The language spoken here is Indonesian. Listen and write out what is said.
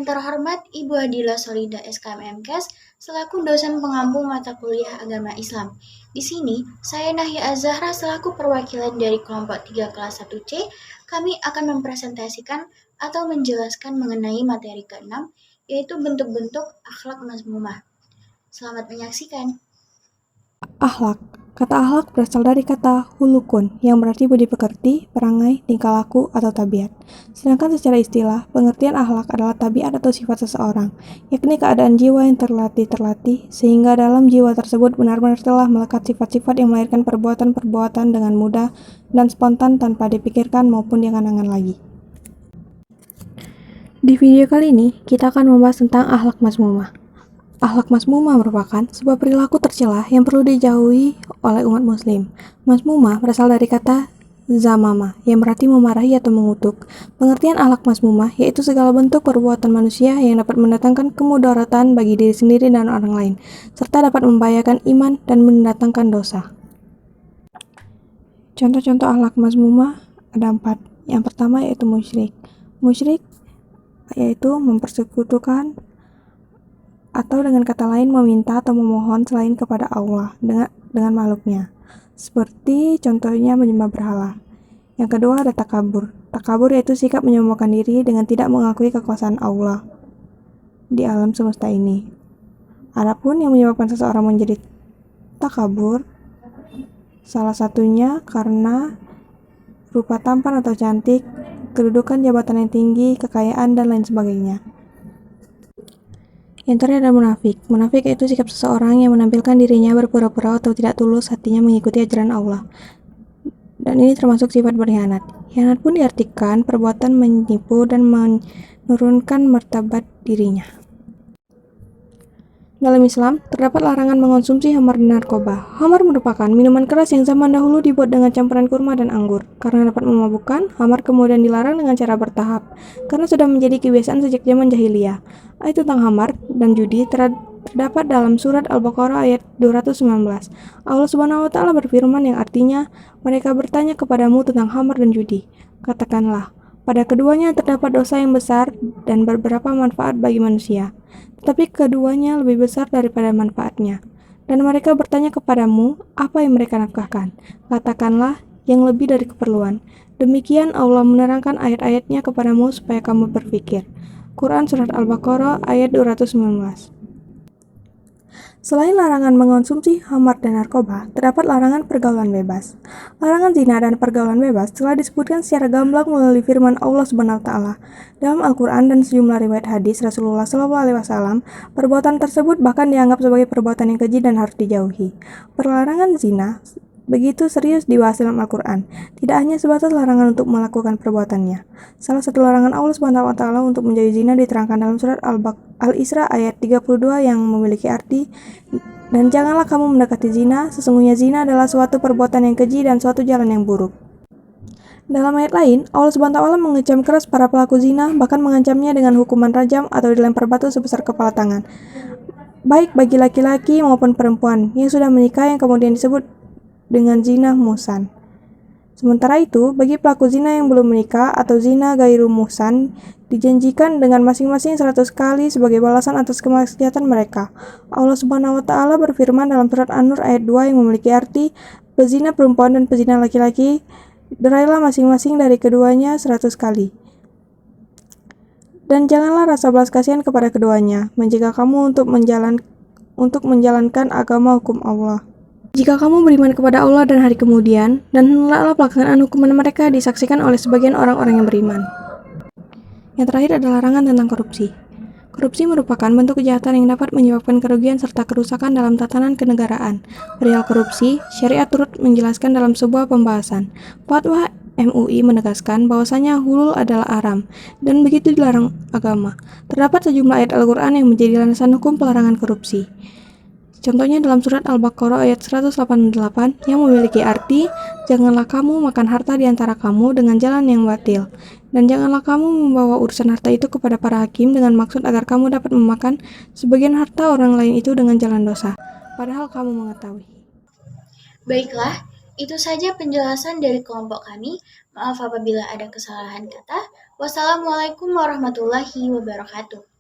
Yang terhormat Ibu Adila Solida SKM MKes selaku dosen pengampu mata kuliah agama Islam. Di sini, saya Nahya Azahra selaku perwakilan dari kelompok 3 kelas 1C, kami akan mempresentasikan atau menjelaskan mengenai materi ke-6, yaitu bentuk-bentuk akhlak mazmumah. Selamat menyaksikan. Akhlak. Kata akhlak berasal dari kata hulukun, yang berarti budi pekerti, perangai, tingkah laku, atau tabiat. Sedangkan secara istilah, pengertian akhlak adalah tabiat atau sifat seseorang, yakni keadaan jiwa yang terlatih, sehingga dalam jiwa tersebut benar-benar telah melekat sifat-sifat yang melahirkan perbuatan-perbuatan dengan mudah dan spontan tanpa dipikirkan maupun diangan-angan lagi. Di video kali ini, kita akan membahas tentang akhlak mazmumah. Akhlak mazmumah merupakan sebuah perilaku tercela yang perlu dijauhi oleh umat muslim. Mazmumah berasal dari kata zamama, yang berarti memarahi atau mengutuk. Pengertian akhlak mazmumah yaitu segala bentuk perbuatan manusia yang dapat mendatangkan kemudaratan bagi diri sendiri dan orang lain, serta dapat membahayakan iman dan mendatangkan dosa. Contoh-contoh akhlak mazmumah ada 4. Yang pertama yaitu musyrik. Musyrik yaitu mempersekutukan atau dengan kata lain meminta atau memohon selain kepada Allah dengan makhluknya. Seperti contohnya menyembah berhala. Yang kedua ada takabur. Takabur yaitu sikap menyombongkan diri dengan tidak mengakui kekuasaan Allah di alam semesta ini. Adapun yang menyebabkan seseorang menjadi takabur, salah satunya karena rupa tampan atau cantik, kedudukan jabatan yang tinggi, kekayaan, dan lain sebagainya. Yang terakhir adalah munafik. Munafik yaitu sikap seseorang yang menampilkan dirinya berpura-pura atau tidak tulus hatinya mengikuti ajaran Allah. Dan ini termasuk sifat berkhianat. Khianat pun diartikan perbuatan menipu dan menurunkan martabat dirinya. Dalam Islam, terdapat larangan mengonsumsi khamar dan narkoba. Khamar merupakan minuman keras yang zaman dahulu dibuat dengan campuran kurma dan anggur. Karena dapat memabukkan, khamar kemudian dilarang dengan cara bertahap, karena sudah menjadi kebiasaan sejak zaman jahiliyah. Ayat tentang khamar dan judi terdapat dalam surat Al-Baqarah ayat 219. Allah Subhanahu wa Ta'ala berfirman yang artinya, mereka bertanya kepadamu tentang khamar dan judi. Katakanlah, pada keduanya terdapat dosa yang besar dan beberapa manfaat bagi manusia. Tetapi keduanya lebih besar daripada manfaatnya. Dan mereka bertanya kepadamu, apa yang mereka nafkahkan? Katakanlah, yang lebih dari keperluan. Demikian Allah menerangkan ayat-ayatnya kepadamu supaya kamu berpikir. Quran Surat Al-Baqarah ayat 219. Selain larangan mengonsumsi khamar dan narkoba, terdapat larangan pergaulan bebas. Larangan zina dan pergaulan bebas telah disebutkan secara gamblang melalui firman Allah Subhanahu wa Ta'ala. Dalam Al-Quran dan sejumlah riwayat hadis Rasulullah SAW, perbuatan tersebut bahkan dianggap sebagai perbuatan yang keji dan harus dijauhi. Perlarangan zina begitu serius dibahas dalam Al-Quran, tidak hanya sebatas larangan untuk melakukan perbuatannya. Salah satu larangan Allah Subhanahu wa Ta'ala untuk menjauhi zina diterangkan dalam surat Al-Isra ayat 32 yang memiliki arti, dan janganlah kamu mendekati zina, sesungguhnya zina adalah suatu perbuatan yang keji dan suatu jalan yang buruk. Dalam ayat lain, Allah Subhanahu wa Ta'ala mengecam keras para pelaku zina, bahkan mengancamnya dengan hukuman rajam atau dilempar batu sebesar kepala tangan, baik bagi laki-laki maupun perempuan yang sudah menikah yang kemudian disebut dengan zina muhsan. Sementara itu, bagi pelaku zina yang belum menikah atau zina gairu muhsan, dijanjikan dengan masing-masing 100 kali sebagai balasan atas kemaksiatan mereka. Allah Subhanahu wa Ta'ala berfirman dalam surat An-Nur ayat 2 yang memiliki arti, pezina perempuan dan pezina laki-laki, derailah masing-masing dari keduanya 100 kali. Dan janganlah rasa belas kasihan kepada keduanya, menjaga kamu untuk menjalankan agama hukum Allah. Jika kamu beriman kepada Allah dan hari kemudian, dan hendaklah pelaksanaan hukuman mereka disaksikan oleh sebagian orang-orang yang beriman. Yang terakhir adalah larangan tentang korupsi. Korupsi merupakan bentuk kejahatan yang dapat menyebabkan kerugian serta kerusakan dalam tatanan kenegaraan. Perihal korupsi, syariat turut menjelaskan dalam sebuah pembahasan. Fatwa MUI menegaskan bahwasanya hulul adalah haram, dan begitu dilarang agama. Terdapat sejumlah ayat Al-Quran yang menjadi landasan hukum pelarangan korupsi. Contohnya dalam surat Al-Baqarah ayat 188 yang memiliki arti, janganlah kamu makan harta di antara kamu dengan jalan yang batil, dan janganlah kamu membawa urusan harta itu kepada para hakim dengan maksud agar kamu dapat memakan sebagian harta orang lain itu dengan jalan dosa, padahal kamu mengetahui. Baiklah, itu saja penjelasan dari kelompok kami. Maaf apabila ada kesalahan kata. Wassalamualaikum warahmatullahi wabarakatuh.